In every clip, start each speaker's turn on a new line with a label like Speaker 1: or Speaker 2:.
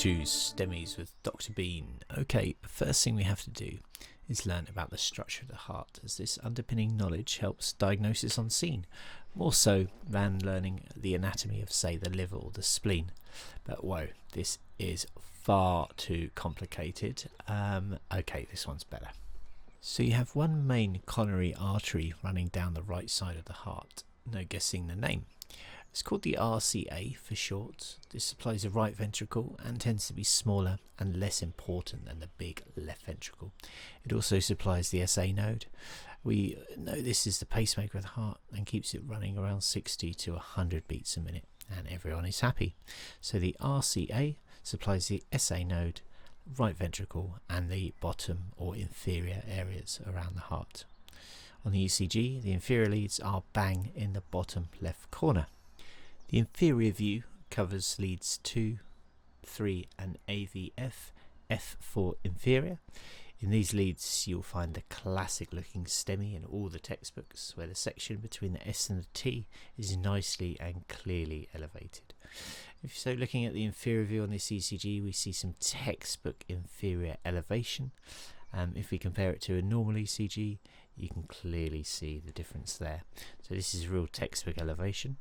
Speaker 1: to STEMIs with Dr. Bean. Okay, the first thing we have to do is learn about the structure of the heart, as this underpinning knowledge helps diagnosis on scene, more so than learning the anatomy of, say, the liver or the spleen. But whoa, this is far too complicated. Okay, this one's better. So you have one main coronary artery running down the right side of the heart. No guessing the name. It's called the RCA for short. This supplies the right ventricle and tends to be smaller and less important than the big left ventricle. It also supplies the SA node. We know this is the pacemaker of the heart and keeps it running around 60 to 100 beats a minute, and everyone is happy. So the RCA supplies the SA node, right ventricle, and the bottom or inferior areas around the heart. On the ECG, the inferior leads are bang in the bottom left corner. The inferior view covers leads 2, 3 and AVF, F for inferior. In these leads you'll find the classic looking STEMI in all the textbooks, where the section between the S and the T is nicely and clearly elevated. So looking at the inferior view on this ECG, we see some textbook inferior elevation. If we compare it to a normal ECG, you can clearly see the difference there. So this is real textbook elevation.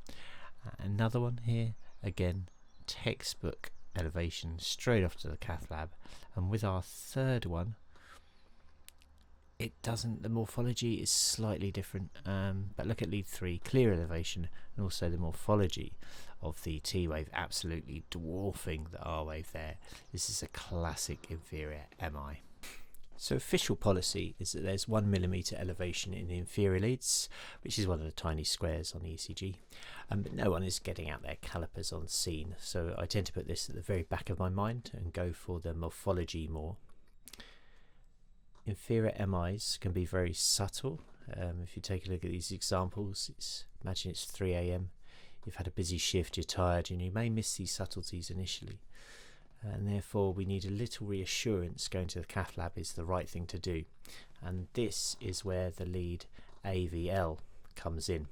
Speaker 1: Another one here, again textbook elevation straight off to the cath lab. And with our third one, the morphology is slightly different, but look at lead 3, clear elevation, and also the morphology of the T wave absolutely dwarfing the R wave there. This is a classic inferior MI. So official policy is that there's 1 millimeter elevation in the inferior leads, which is one of the tiny squares on the ECG, but no one is getting out their calipers on scene, so I tend to put this at the very back of my mind and go for the morphology more. Inferior MIs can be very subtle. If you take a look at these examples, imagine it's 3 AM, you've had a busy shift, you're tired, and you may miss these subtleties initially. And therefore we need a little reassurance. Going to the cath lab is the right thing to do, and this is where the lead AVL comes in.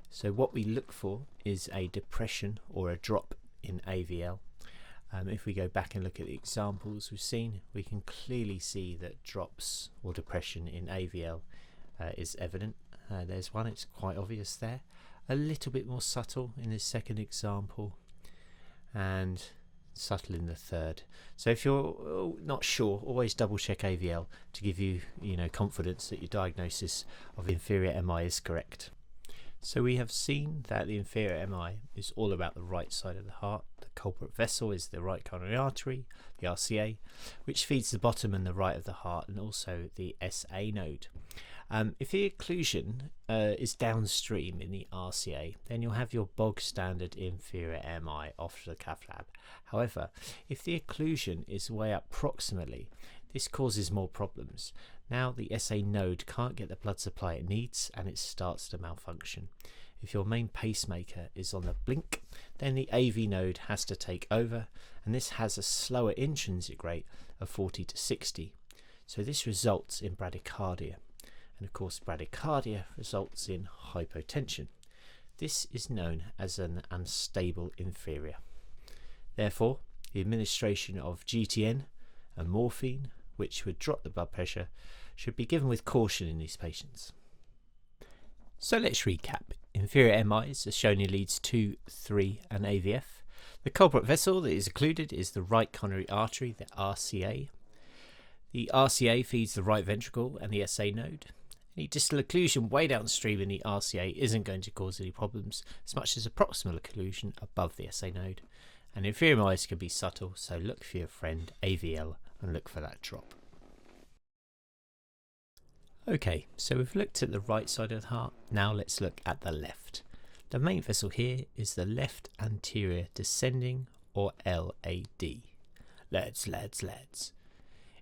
Speaker 1: So what we look for is a depression or a drop in AVL. If we go back and look at the examples we've seen, we can clearly see that drops or depression in AVL is evident. There's one, it's quite obvious there. A little bit more subtle in the second example, and subtle in the third. So if you're not sure, always double check AVL to give you confidence that your diagnosis of inferior MI is correct. So we have seen that the inferior MI is all about the right side of the heart. The culprit vessel is the right coronary artery, the RCA, which feeds the bottom and the right of the heart, and also the SA node. If the occlusion is downstream in the RCA, then you'll have your bog standard inferior MI off to the cath lab. However, if the occlusion is way up proximally, this causes more problems. Now the SA node can't get the blood supply it needs, and it starts to malfunction. If your main pacemaker is on the blink, then the AV node has to take over, and this has a slower intrinsic rate of 40 to 60. So this results in bradycardia. And of course, bradycardia results in hypotension. This is known as an unstable inferior. Therefore, the administration of GTN and morphine, which would drop the blood pressure, should be given with caution in these patients. So let's recap. Inferior MIs are shown in leads 2, 3 and AVF. The culprit vessel that is occluded is the right coronary artery, the RCA. The RCA feeds the right ventricle and the SA node. Any distal occlusion way downstream in the RCA isn't going to cause any problems, as much as a proximal occlusion above the SA node. And inferior MIs can be subtle, so look for your friend AVL and look for that drop. Okay, so we've looked at the right side of the heart, now let's look at the left. The main vessel here is the left anterior descending, or LAD. Lads.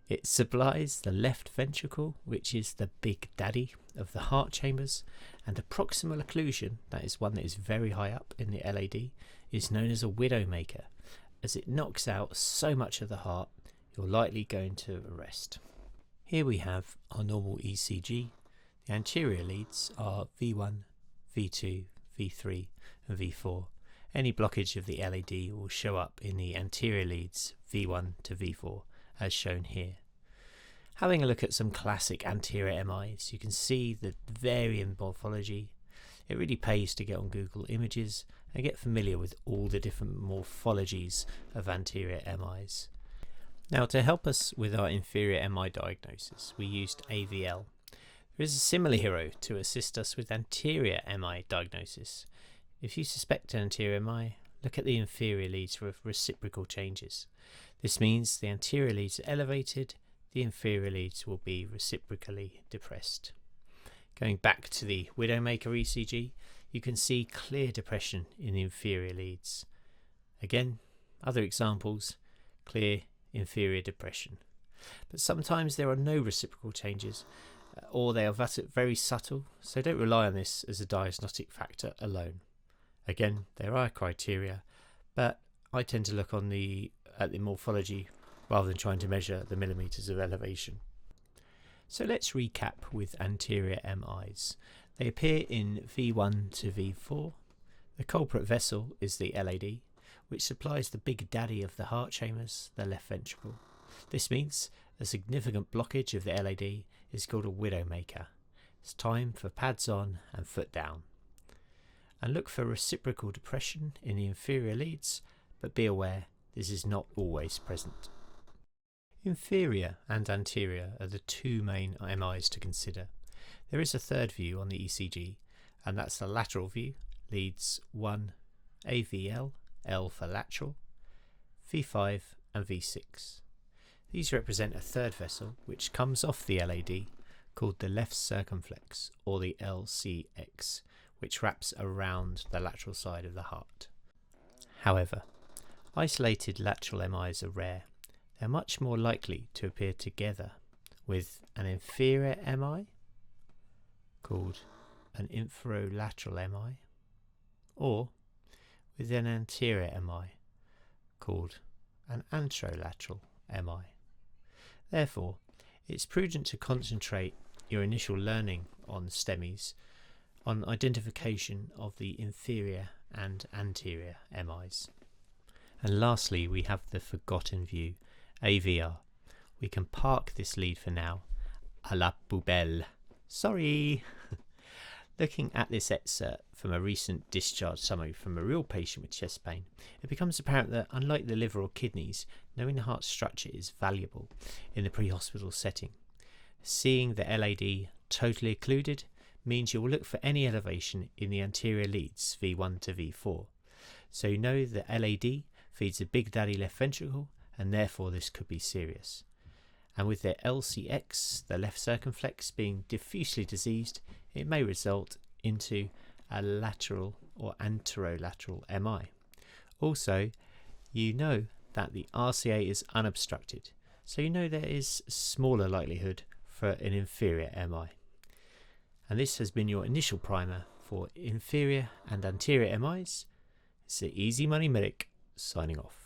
Speaker 1: It supplies the left ventricle, which is the big daddy of the heart chambers, and the proximal occlusion, that is one that is very high up in the LAD, is known as a widowmaker. As it knocks out so much of the heart, you're likely going to arrest. Here we have our normal ECG. The anterior leads are V1, V2, V3 and V4, Any blockage of the LAD will show up in the anterior leads V1 to V4 as shown here. Having a look at some classic anterior MIs, you can see the varying morphology. It really pays to get on Google Images and get familiar with all the different morphologies of anterior MIs. Now, to help us with our inferior MI diagnosis, we used AVL. There is a similar hero to assist us with anterior MI diagnosis. If you suspect an anterior MI, look at the inferior leads for reciprocal changes. This means the anterior leads are elevated, the inferior leads will be reciprocally depressed. Going back to the Widowmaker ECG, you can see clear depression in the inferior leads. Again, other examples, clear inferior depression. But sometimes there are no reciprocal changes, or they are very subtle, so don't rely on this as a diagnostic factor alone. Again, there are criteria, but I tend to look at the morphology rather than trying to measure the millimetres of elevation. So let's recap with anterior MIs. They appear in V1 to V4. The culprit vessel is the LAD, which supplies the big daddy of the heart chambers, the left ventricle. This means a significant blockage of the LAD is called a widowmaker. It's time for pads on and foot down. And look for reciprocal depression in the inferior leads, but be aware this is not always present. Inferior and anterior are the two main MIs to consider. There is a third view on the ECG, and that's the lateral view, leads 1 AVL, L for lateral, V5 and V6. These represent a third vessel which comes off the LAD, called the left circumflex, or the LCX, which wraps around the lateral side of the heart. However, isolated lateral MIs are rare. They're much more likely to appear together with an inferior MI, called an inferolateral MI, or with an anterior MI, called an anterolateral MI. Therefore, it's prudent to concentrate your initial learning on STEMIs on identification of the inferior and anterior MIs. And lastly, we have the forgotten view, AVR. We can park this lead for now. À la poubelle. Sorry! Looking at this excerpt from a recent discharge summary from a real patient with chest pain, it becomes apparent that unlike the liver or kidneys, knowing the heart structure is valuable in the pre-hospital setting. Seeing the LAD totally occluded means you will look for any elevation in the anterior leads V1 to V4. So you know the LAD feeds the big daddy left ventricle, and therefore this could be serious. And with the LCX, the left circumflex, being diffusely diseased, it may result into a lateral or anterolateral MI. Also, you know that the RCA is unobstructed, so you know there is smaller likelihood for an inferior MI. And this has been your initial primer for inferior and anterior MIs. It's the Easy Money Medic signing off.